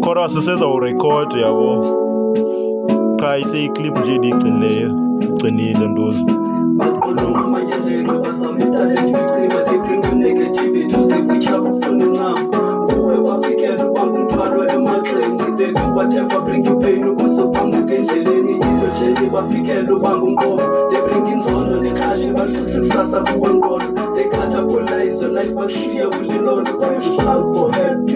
Chorus sezawurecord yabo qha iseyiclip nje digcinileyo ugcinile ntozi whatever bring you pain ukuzophambuka endleleni into nje bafikela ubanga umqondo they bring inzondo nekhashi balisusa kusasa kuwe nkolo they catapult life bakushiya kulilolo shout for help